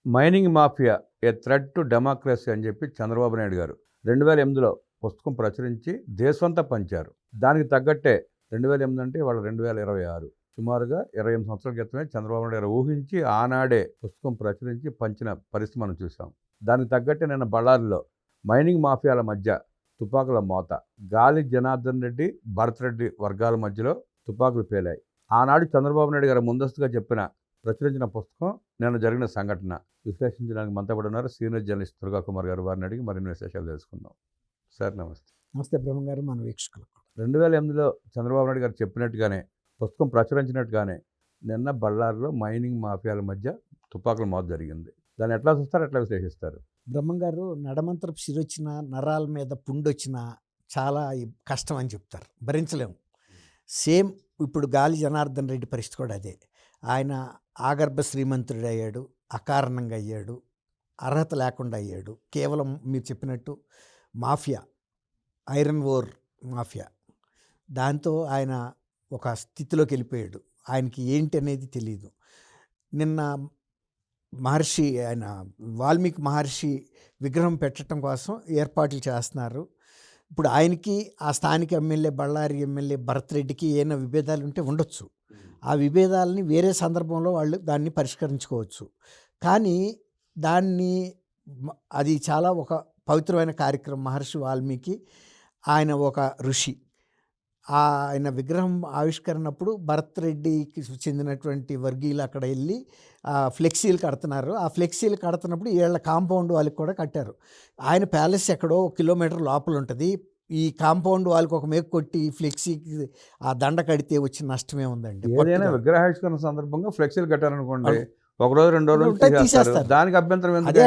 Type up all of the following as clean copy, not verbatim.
Mining mafia A threat to democracy అని చెప్పి చంద్రబాబు నాయుడు గారు 2008లో పుస్తకం ప్రచురించి దేశమంతా పంచారు. దానికి తగ్గట్టే 2008 అంటే వాళ్ళ 2026 సుమారుగా 28 సంవత్సరాల క్రితమే చంద్రబాబు నాయుడు గారు ఊహించి ఆనాడే పుస్తకం ప్రచురించి పంచిన పరిస్థితి మనం చూసాం. దానికి తగ్గట్టే నిన్న బళ్ళారిలో మైనింగ్ మాఫియాల మధ్య తుపాకుల మోత, గాలి జనార్దన్ రెడ్డి, భరత్ రెడ్డి వర్గాల మధ్యలో తుపాకులు పేలాయి. ఆనాడు చంద్రబాబు నాయుడు గారు ముందస్తుగా ప్రచురించిన పుస్తకం నిన్న జరిగిన సంఘటన విశ్లేషించడానికి మనతో పాటు ఉన్నారు సీనియర్ జర్నలిస్ట్ దుర్గా కుమార్ గారు. వారిని అడిగి మరిన్ని విశేషాలు తెలుసుకుందాం. సార్ నమస్తే. నమస్తే బ్రహ్మ గారు, మన వీక్షకులకు. 2008లో చంద్రబాబు నాయుడు గారు చెప్పినట్టుగానే పుస్తకం ప్రచురించినట్టుగానే నిన్న బళ్ళారిలో మైనింగ్ మాఫియాల మధ్య తుపాకుల మోత జరిగింది. దాన్ని ఎట్లా చూస్తారు, ఎట్లా విశ్లేషిస్తారు? బ్రహ్మ గారు, నడమంతరపు సిరొచ్చిన, నరాల మీద పుండొచ్చిన చాలా కష్టం అని చెప్తారు, భరించలేము. సేమ్ ఇప్పుడు గాలి జనార్దన్ రెడ్డి పరిస్థితి కూడా అదే. ఆయన ఆగర్భ శ్రీమంతుడు అయ్యాడు, అకారణంగా అయ్యాడు, అర్హత లేకుండా అయ్యాడు. కేవలం మీరు చెప్పినట్టు మాఫియా, ఐరన్ ఓర్ మాఫియా, దాంతో ఆయన ఒక స్థితిలోకి వెళ్ళిపోయాడు. ఆయనకి ఏంటి అనేది తెలియదు. నిన్న మహర్షి, ఆయన వాల్మీకి మహర్షి విగ్రహం పెట్టడం కోసం ఏర్పాట్లు చేస్తున్నారు. ఇప్పుడు ఆయనకి ఆ స్థానిక ఎమ్మెల్యే, బళ్ళారి ఎమ్మెల్యే భరత్ రెడ్డికి ఏమైనా విభేదాలు ఉంటే ఉండొచ్చు. ఆ విభేదాలని వేరే సందర్భంలో వాళ్ళు దాన్ని పరిష్కరించుకోవచ్చు. కానీ అది చాలా ఒక పవిత్రమైన కార్యక్రమం. మహర్షి వాల్మీకి ఆయన ఒక ఋషి. ఆయన విగ్రహం ఆవిష్కరణప్పుడు భరత్ రెడ్డికి చెందినటువంటి వర్గీయులు అక్కడ వెళ్ళి ఫ్లెక్సీలు కడుతున్నారు. ఆ ఫ్లెక్సీలు కడుతున్నప్పుడు వీళ్ళ కాంపౌండ్ వాళ్ళకి కూడా కట్టారు. ఆయన ప్యాలెస్ ఎక్కడో 1 కిలోమీటర్ లోపల ఉంటుంది. ఈ కాంపౌండ్ వాళ్ళకి ఒక మేకు కొట్టి ఫ్లెక్సీకి ఆ దండ కడితే వచ్చిన నష్టమే ఉందండి. ఏదైనా విగ్రహావిష్కరణ సందర్భంగా ఫ్లెక్సీలు కట్టారనుకోండి, ఒక రోజు 2 రోజులు తీసేస్తారు. దానికి అభ్యంతరం అదే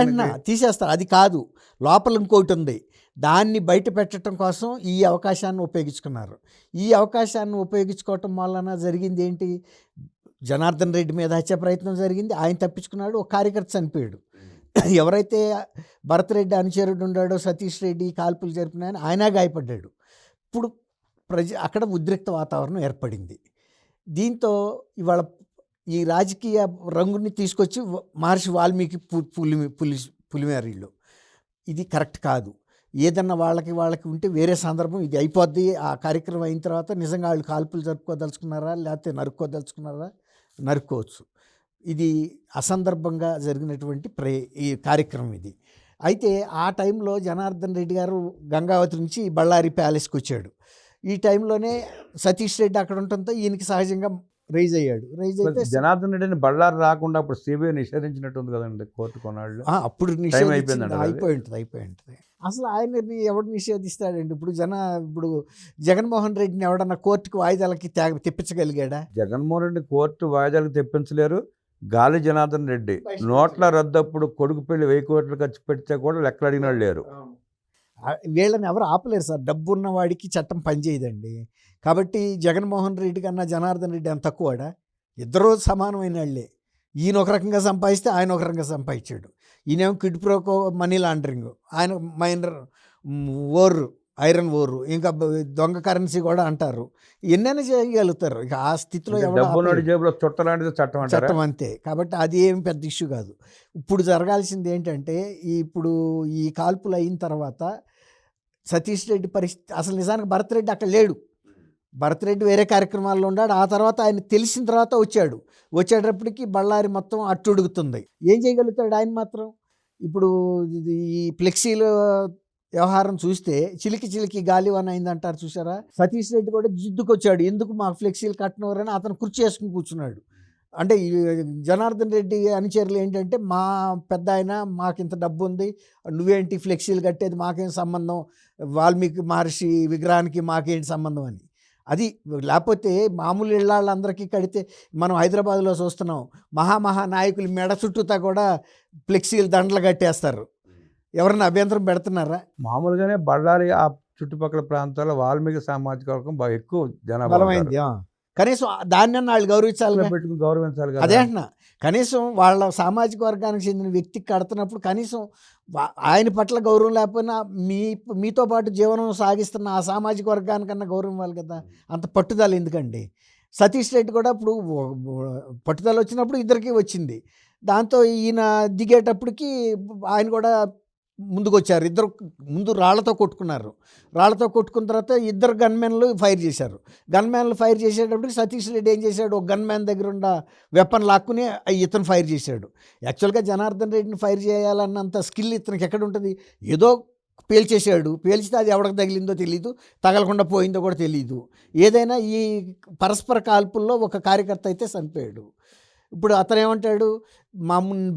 తీసేస్తారు. అది కాదు, లోపల ఇంకోటి ఉంది. దాన్ని బయట పెట్టడం కోసం ఈ అవకాశాన్ని ఉపయోగించుకున్నారు. ఈ అవకాశాన్ని ఉపయోగించుకోవటం వలన జరిగింది ఏంటి? జనార్దన్ రెడ్డి మీద హత్య ప్రయత్నం జరిగింది, ఆయన తప్పించుకున్నాడు. ఒక కార్యకర్త చనిపోయాడు. ఎవరైతే భరత్ రెడ్డి అనుచరుడు ఉన్నాడో సతీష్ రెడ్డి కాల్పులు జరిపిన ఆయన గాయపడ్డాడు. ఇప్పుడు అక్కడ ఉద్రిక్త వాతావరణం ఏర్పడింది. దీంతో ఇవాళ ఈ రాజకీయ రంగుని తీసుకొచ్చి మహర్షి వాల్మీకి పులిమేరీలో ఇది కరెక్ట్ కాదు. ఏదన్నా వాళ్ళకి ఉంటే వేరే సందర్భం ఇది అయిపోద్ది. ఆ కార్యక్రమం అయిన తర్వాత నిజంగా వాళ్ళు కాల్పులు జరుపుకోదలుచుకున్నారా, లేకపోతే నరుక్కోదలుచుకున్నారా, నరుక్కోవచ్చు. ఇది అసందర్భంగా జరిగినటువంటి ఈ కార్యక్రమం ఇది. అయితే ఆ టైంలో జనార్దన్ రెడ్డి గారు గంగావతి నుంచి బళ్ళారి ప్యాలెస్కి వచ్చాడు. ఈ టైంలోనే సతీష్ రెడ్డి అక్కడ ఉండటంతో ఈయనకి సహజంగా రైజ్ అయితే జనార్దన్ రెడ్డిని బళ్ళారి రాకుండా అప్పుడు సిబిఐ నిషేధించినట్టుంది కదండి కోర్టు కొన్నాళ్ళు. అప్పుడు అయిపోయి ఉంటుంది. అసలు ఆయనని ఎవడు నిషేధిస్తాడండి? ఇప్పుడు జగన్మోహన్ రెడ్డిని ఎవడన్నా కోర్టుకు వాయిదాలకి తెప్పించగలిగాడా? జగన్మోహన్ రెడ్డి కోర్టు వాయిదాలకు తెప్పించలేరు. గాలి జనార్దన్ రెడ్డి నోట్ల రద్దప్పుడు కొడుకు పెళ్లి 1000 కోట్లు ఖర్చు పెడితే కూడా లెక్కలు అడిగిన వాళ్ళు లేరు. వీళ్ళని ఎవరు ఆపలేరు సార్. డబ్బు ఉన్న వాడికి చట్టం పనిచేయదండి. కాబట్టి జగన్మోహన్ రెడ్డి కన్నా జనార్దన్ రెడ్డి అంత తక్కువడా? ఇద్దరూ సమానమైన వాళ్ళే. ఈయన ఒక రకంగా సంపాదిస్తే ఆయన ఒక రకంగా సంపాదించాడు. ఈయనేమో కిడ్ ప్రోకో మనీ లాండరింగ్, ఆయన మైనర్ ఐరన్ ఓరు, ఇంకా దొంగ కరెన్సీ కూడా అంటారు. ఎన్నైనా చేయగలుగుతారు. ఇక ఆ స్థితిలో చట్టం అంతే. కాబట్టి అది ఏం పెద్ద ఇష్యూ కాదు. ఇప్పుడు జరగాల్సింది ఏంటంటే, ఇప్పుడు ఈ కాల్పులు అయిన తర్వాత సతీష్ రెడ్డి పరిస్థితి, అసలు నిజానికి భరత్ రెడ్డి అక్కడ లేడు. భరత్ రెడ్డి వేరే కార్యక్రమాల్లో ఉన్నాడు. ఆ తర్వాత ఆయన తెలిసిన తర్వాత వచ్చేటప్పటికి బళ్ళారి మొత్తం అట్టుడుగుతుంది. ఏం చేయగలుగుతాడు ఆయన మాత్రం? ఇప్పుడు ఈ ఫ్లెక్సీలు వ్యవహారం చూస్తే చిలికి గాలివాన అయిందంటారు చూసారా? సతీష్ రెడ్డి కూడా జిద్దుకొచ్చాడు. ఎందుకు మాకు ఫ్లెక్సీలు కట్టినవారని అతను కుర్చీ వేసుకుని కూర్చున్నాడు. అంటే ఈ జనార్దన్ రెడ్డి అనుచరులు ఏంటంటే, మా పెద్ద ఆయన మాకు ఇంత డబ్బు ఉంది, నువ్వేంటి ఫ్లెక్సీలు కట్టేది, మాకేం సంబంధం, వాల్మీకి మహర్షి విగ్రహానికి మాకేంటి సంబంధం అని. అది లేకపోతే మామూలు ఇళ్ళందరికీ కడితే, మనం హైదరాబాద్లో చూస్తున్నాం, మహా నాయకులు మెడ చుట్టూతా కూడా ఫ్లెక్సీలు దండలు కట్టేస్తారు. ఎవరన్నా అభ్యంతరం పెడుతున్నారా? మామూలుగానే బళ్ళారి ఆ చుట్టుపక్కల ప్రాంతాల్లో వాల్మీకి సామాజిక వర్గం బాగా ఎక్కువ జనాభా బలమైంది. కనీసం దాన్ని వాళ్ళు గౌరవించాలి. అదే అంటున్నా, కనీసం వాళ్ళ సామాజిక వర్గానికి చెందిన వ్యక్తికి కడుతున్నప్పుడు కనీసం ఆయన పట్ల గౌరవం లేకపోయినా మీతో పాటు జీవనం సాగిస్తున్న ఆ సామాజిక వర్గానికన్నా గౌరవం ఇవ్వాలి కదా. అంత పట్టుదల ఎందుకండి? సతీష్ రెడ్డి కూడా ఇప్పుడు పట్టుదల వచ్చినప్పుడు ఇద్దరికీ వచ్చింది. దాంతో ఈయన దిగేటప్పటికి ఆయన కూడా ముందుకొచ్చారు. ఇద్దరు ముందు రాళ్లతో కొట్టుకున్నారు. రాళ్లతో కొట్టుకున్న తర్వాత ఇద్దరు గన్మెన్లు ఫైర్ చేశారు. గన్మెన్లు ఫైర్ చేసేటప్పటికి సతీష్ రెడ్డి ఏం చేశాడు, ఒక గన్మెన్ దగ్గర ఉన్న వెపన్ లాక్కుని ఇతను ఫైర్ చేశాడు. యాక్చువల్గా జనార్దన్ రెడ్డిని ఫైర్ చేయాలన్నంత స్కిల్ ఇతనికి ఎక్కడ ఉంటుంది? ఏదో పేల్చేసాడు. పేల్చితే అది ఎవరికి తగిలిందో తెలియదు, తగలకుండా పోయిందో కూడా తెలియదు. ఏదైనా ఈ పరస్పర కాల్పుల్లో ఒక కార్యకర్త అయితే చనిపోయాడు. ఇప్పుడు అతను ఏమంటాడు,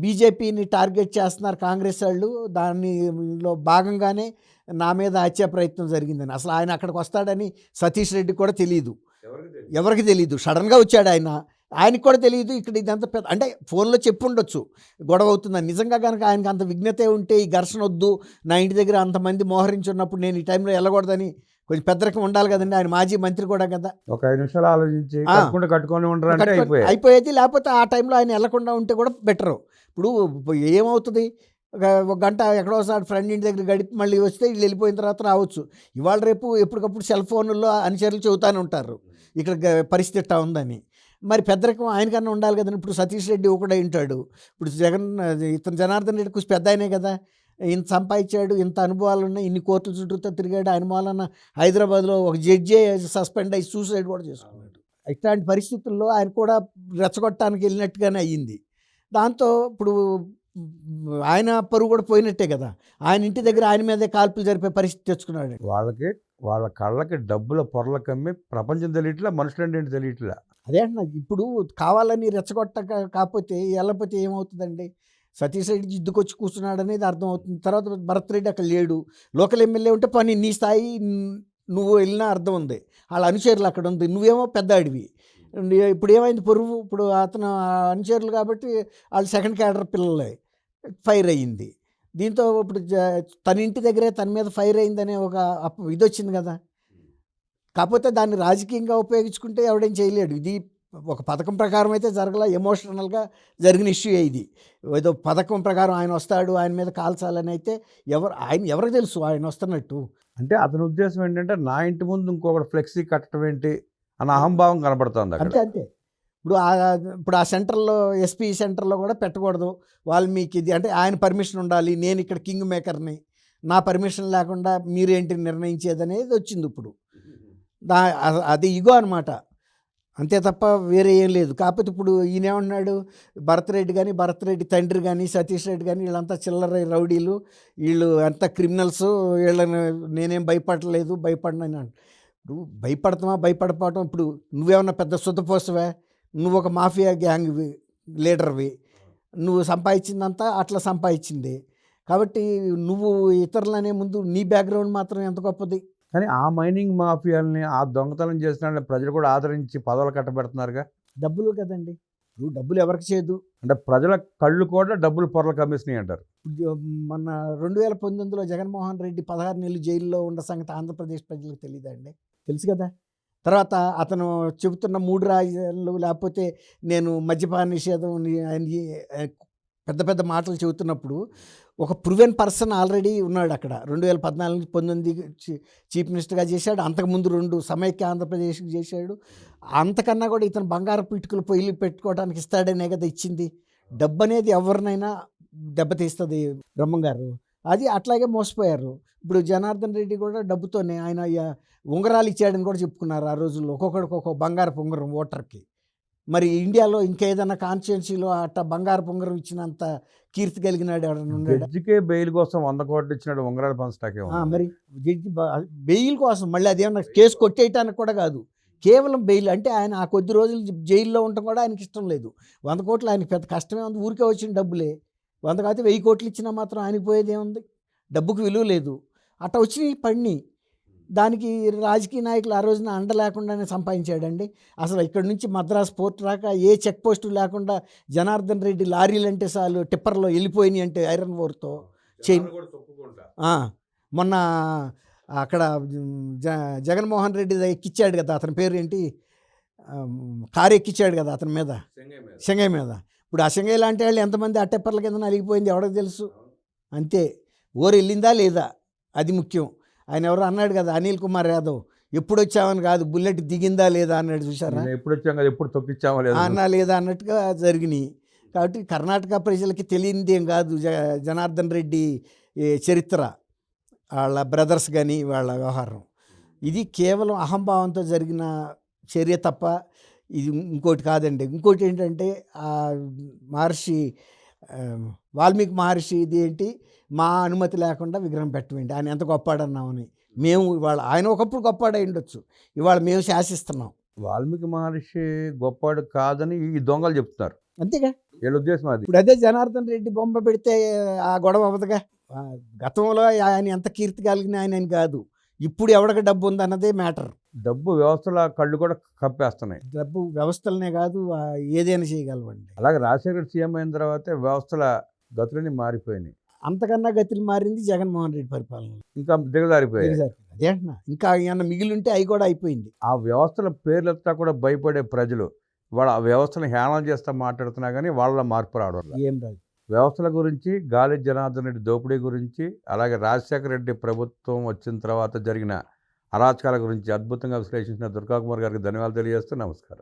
బీజేపీని టార్గెట్ చేస్తున్నారు కాంగ్రెస్ వాళ్ళు, దానిలో భాగంగానే నా మీద హత్యా ప్రయత్నం జరిగిందని. అసలు ఆయన అక్కడికి వస్తాడని సతీష్ రెడ్డి కూడా తెలియదు, ఎవరికి తెలియదు. సడన్గా వచ్చాడు ఆయన, ఆయనకు కూడా తెలియదు. ఇక్కడ ఇదంతా పెద్ద అంటే ఫోన్లో చెప్పుండొచ్చు గొడవ అవుతుందని. నిజంగా కనుక ఆయనకు అంత విఘ్నతే ఉంటే ఈ ఘర్షణ వద్దు, నా ఇంటి దగ్గర అంతమంది మోహరించి ఉన్నప్పుడు నేను ఈ టైంలో వెళ్ళకూడదని కొంచెం పెద్దరికం ఉండాలి కదండి. ఆయన మాజీ మంత్రి కూడా కదా. ఒక 5 నిమిషాలు ఆలోచించి కట్టుకొని ఉండరంటే అయిపోయేది. లేకపోతే ఆ టైంలో ఆయన వెళ్లకుండా ఉంటే కూడా బెటరు. ఇప్పుడు ఏమవుతుంది, ఒక గంట ఎక్కడో ఒకసారి ఫ్రెండ్ ఇంటి దగ్గర గడిపి మళ్ళీ వస్తే వీళ్ళు వెళ్ళిపోయిన తర్వాత రావచ్చు. ఇవాళ రేపు ఎప్పటికప్పుడు సెల్ ఫోన్లో అనుచరులు చెబుతూనే ఉంటారు ఇక్కడ పరిస్థితి ఇట్టా ఉందని. మరి పెద్దరికం ఆయనకన్నా ఉండాలి కదండి. ఇప్పుడు సతీష్ రెడ్డి ఒకడే ఉంటాడు. ఇప్పుడు ఇతను జనార్దన్ రెడ్డి కొంచెం పెద్ద ఆయనే కదా, ఇంత సంపాదించాడు, ఇంత అనుభవాలు ఉన్నాయి, ఇన్ని కోర్టుల చుట్టూతో తిరిగాడు. ఆయన మూలన హైదరాబాద్లో ఒక జడ్జే సస్పెండ్ అయ్యి సూసైడ్ కూడా చేసుకున్నాడు. ఇట్లాంటి పరిస్థితుల్లో ఆయన కూడా రెచ్చగొట్టడానికి వెళ్ళినట్టుగానే అయ్యింది. దాంతో ఇప్పుడు ఆయన పరువు కూడా పోయినట్టే కదా. ఆయన ఇంటి దగ్గర ఆయన మీదే కాల్పులు జరిపే పరిస్థితి తెచ్చుకున్నాడు. వాళ్ళ కళ్ళకి డబ్బుల పొరల కమ్మి ప్రపంచం తెలియట్లా, మనుషులంటే తెలియట్లా. అదే అంటున్నా, ఇప్పుడు కావాలని రెచ్చగొట్టక కాకపోతే వెళ్ళకపోతే ఏమవుతుందండి? సతీష్ రెడ్డి జిద్దుకొచ్చి కూర్చున్నాడు అనేది అర్థమవుతుంది. తర్వాత భరత్ రెడ్డి అక్కడ లేడు, లోకల్ ఎమ్మెల్యే ఉంటే పని నీ స్థాయి నువ్వు వెళ్ళినా అర్థం ఉంది, వాళ్ళ అనుచరులు అక్కడ ఉంది, నువ్వేమో పెద్ద అడివి. ఇప్పుడు ఏమైంది పొరుగు? ఇప్పుడు అతను అనుచరులు కాబట్టి వాళ్ళు సెకండ్ క్యాడర్ పిల్లలే ఫైర్ అయ్యింది. దీంతో ఇప్పుడు తన ఇంటి దగ్గరే తన మీద ఫైర్ అయిందనే ఒక ఇది వచ్చింది కదా. కాకపోతే దాన్ని రాజకీయంగా ఉపయోగించుకుంటే ఎవడేం చేయలేడు. ఇది ఒక పథకం ప్రకారం అయితే జరగల, ఎమోషనల్గా జరిగిన ఇష్యూ ఇది. ఏదో పథకం ప్రకారం ఆయన వస్తాడు, ఆయన మీద కాల్చాలని అయితే ఎవరికి తెలుసు ఆయన వస్తున్నట్టు? అంటే అతని ఉద్దేశం ఏంటంటే నా ఇంటి ముందు ఇంకొకటి ఫ్లెక్సీ కట్టడం ఏంటి అన్న అహంభావం కనబడుతుంది అక్కడ. అంతే. ఇప్పుడు ఆ సెంటర్లో ఎస్పీ సెంటర్లో కూడా పెట్టకూడదు వాల్మీకి ఇది అంటే ఆయన పర్మిషన్ ఉండాలి, నేను ఇక్కడ కింగ్ మేకర్ని, నా పర్మిషన్ లేకుండా మీరేంటి నిర్ణయించేది అనేది వచ్చింది. ఇప్పుడు అది ఇగో అనమాట, అంతే తప్ప వేరే ఏం లేదు. కాకపోతే ఇప్పుడు ఈయన ఏమన్నాడు, భరత్ రెడ్డి కానీ భరత్ రెడ్డి తండ్రి కానీ సతీష్ రెడ్డి కానీ వీళ్ళంతా చిల్లర రౌడీలు, వీళ్ళు అంతా క్రిమినల్స్, వీళ్ళని నేనేం భయపడనని. ఇప్పుడు భయపడపోవటం ఇప్పుడు నువ్వేమన్నా పెద్ద శుద్ధపోసవే? నువ్వు ఒక మాఫియా గ్యాంగ్ లీడర్వి, నువ్వు సంపాదించిందంతా అట్లా సంపాదించింది కాబట్టి నువ్వు ఇతరులనే ముందు నీ బ్యాక్గ్రౌండ్ మాత్రం ఎంత గొప్పది. కానీ ఆ మైనింగ్ మాఫియాలని, ఆ దొంగతనం చేసిన ప్రజలు కూడా ఆదరించి పదవులు కట్టబెడుతున్నారుగా. డబ్బులు కదండి, ఇప్పుడు డబ్బులు ఎవరికి చేయదు అంటే ప్రజల కళ్ళు కూడా డబ్బులు పొరలు కమ్మిస్తున్నాయి అంటారు. మొన్న 2019లో జగన్మోహన్ రెడ్డి 16 నెలలు జైల్లో ఉన్న సంగతి ఆంధ్రప్రదేశ్ ప్రజలకు తెలియదండి? తెలుసు కదా. తర్వాత అతను చెబుతున్న 3 రాజ్యాలు లేకపోతే నేను మద్యపాన నిషేధం పెద్ద పెద్ద మాటలు చెబుతున్నప్పుడు ఒక ప్రూవెన్ పర్సన్ ఆల్రెడీ ఉన్నాడు అక్కడ. 2014-19 చీఫ్ మినిస్టర్గా చేశాడు, అంతకుముందు 2 సమైక్య ఆంధ్రప్రదేశ్కి చేశాడు. అంతకన్నా కూడా ఇతను బంగారపు ఇటుకలు పొయ్యిలు పెట్టుకోవడానికి ఇస్తాడనే కదా ఇచ్చింది. డబ్బు అనేది ఎవరినైనా దెబ్బతీస్తుంది బ్రహ్మంగారు, అది అట్లాగే మోసపోయారు. ఇప్పుడు జనార్దన్ రెడ్డి కూడా డబ్బుతోనే ఆయన ఉంగరాలు ఇచ్చాడని కూడా చెప్పుకున్నారు ఆ రోజుల్లో, ఒక్కొక్కడికి ఒక్కొక్క బంగారపు ఉంగరం ఓటర్కి. మరి ఇండియాలో ఇంకేదన్నా కాన్స్టిట్యున్సీలో అట్లా బంగారపు ఉంగరం ఇచ్చినంత కీర్తి కలిగినాడు ఎవరైనా ఉన్నాడు? జడ్జికే బెయిల్ కోసం 100 కోట్లు ఇచ్చినాడు, ఉంగరాలు పంచటాకే. మరి జడ్జి బెయిల్ కోసం, మళ్ళీ అదేమన్నా కేసు కొట్టేయటానికి కూడా కాదు, కేవలం బెయిల్. అంటే ఆయన ఆ కొద్ది రోజులు జైల్లో ఉండటం కూడా ఆయనకి ఇష్టం లేదు. 100 కోట్లు ఆయనకి పెద్ద కష్టమే ఉంది, ఊరికే వచ్చిన డబ్బులే. 100 కాకపోతే 1000 కోట్లు ఇచ్చినా మాత్రం ఆయనకి పోయేది ఏముంది? డబ్బుకు విలువ లేదు. అట్లా వచ్చినాయి పడిని. దానికి రాజకీయ నాయకులు ఆ రోజున అండ లేకుండానే సంపాదించాడండి. అసలు ఇక్కడ నుంచి మద్రాసు పోర్ట్ రాక ఏ చెక్ పోస్టు లేకుండా జనార్దన్ రెడ్డి లారీలు అంటే చాలు టిప్పర్లో వెళ్ళిపోయినాయి అంటే ఐరన్ ఓర్తో చైన్. మొన్న అక్కడ జగన్మోహన్ రెడ్డి ఎక్కిచ్చాడు కదా, అతని పేరు ఏంటి, కారు ఎక్కిచ్చాడు కదా అతని మీద, శంగయ్య మీద. ఇప్పుడు ఆ శంగయ్య లాంటి వాళ్ళు ఎంతమంది ఆ టిప్పర్ల కింద నలిగిపోయింది ఎవరికి తెలుసు? అంతే. ఓరు వెళ్ళిందా లేదా అది ముఖ్యం. ఆయన ఎవరు అన్నాడు కదా, అనిల్ కుమార్ యాదవ్, ఎప్పుడు వచ్చామని కాదు బుల్లెట్ దిగిందా లేదా అన్నాడు, చూసారా? ఎప్పుడు వచ్చాం కదా, ఎప్పుడు తొక్కిచ్చామా లేదా అన్నా లేదా అన్నట్టుగా జరిగినాయి. కాబట్టి కర్ణాటక ప్రజలకి తెలియనిది ఏం కాదు జనార్దన్ రెడ్డి చరిత్ర, వాళ్ళ బ్రదర్స్ కానీ వాళ్ళ వ్యవహారం. ఇది కేవలం అహంభావంతో జరిగిన చర్య తప్ప ఇది ఇంకోటి కాదండి. ఇంకోటి ఏంటంటే మహర్షి వాల్మీకి మహర్షి ఇది ఏంటి, మా అనుమతి లేకుండా విగ్రహం పెట్టమండి, ఆయన ఎంత గొప్పాడన్నామని. మేము ఇవాళ ఆయన ఒకప్పుడు గొప్పాడై ఉండొచ్చు, ఇవాళ మేము శాసిస్తున్నాం. వాల్మీకి మహర్షి గొప్పవాడు కాదని ఈ దొంగలు చెప్తున్నారు. అంతేగా. వీళ్ళ ఉద్దేశం అది. ఇప్పుడు అదే జనార్దన్ రెడ్డి బొమ్మ పెడితే ఆ గొడవ అవ్వదుగా. గతంలో ఆయన ఎంత కీర్తి కలిగిన ఆయన అని కాదు, ఇప్పుడు ఎవడికి డబ్బు ఉందన్నదే మ్యాటర్. డబ్బు వ్యవస్థల కళ్ళు కూడా కప్పేస్తున్నాయి. డబ్బు వ్యవస్థలనే కాదు, ఏదైనా చేయగలవండి. అలాగే రాజశేఖర్ సీఎం అయిన తర్వాతే వ్యవస్థల గతులన్నీ మారిపోయినాయి. అంతకన్నా గతులు మారింది జగన్మోహన్ రెడ్డి పరిపాలన. ఇంకా దిగజారిపోయాయి. అదే అంటున్నా, ఇంకా ఏమన్నా మిగిలి ఉంటే అవి కూడా అయిపోయింది. ఆ వ్యవస్థల పేర్లెత్తా కూడా భయపడే ప్రజలు వాళ్ళ ఆ వ్యవస్థను హేళన చేస్తా మాట్లాడుతున్నా కానీ వాళ్ళ మార్పు రావడం లేదు. ఏం రాదు. వ్యవస్థల గురించి, గాలి జనార్దన్ రెడ్డి దోపిడీ గురించి, అలాగే రాజశేఖర రెడ్డి ప్రభుత్వం వచ్చిన తర్వాత జరిగిన అరాచకాల గురించి అద్భుతంగా విశ్లేషించిన దుర్గాకుమార్ గారికి ధన్యవాదాలు తెలియజేస్తూ నమస్కారం.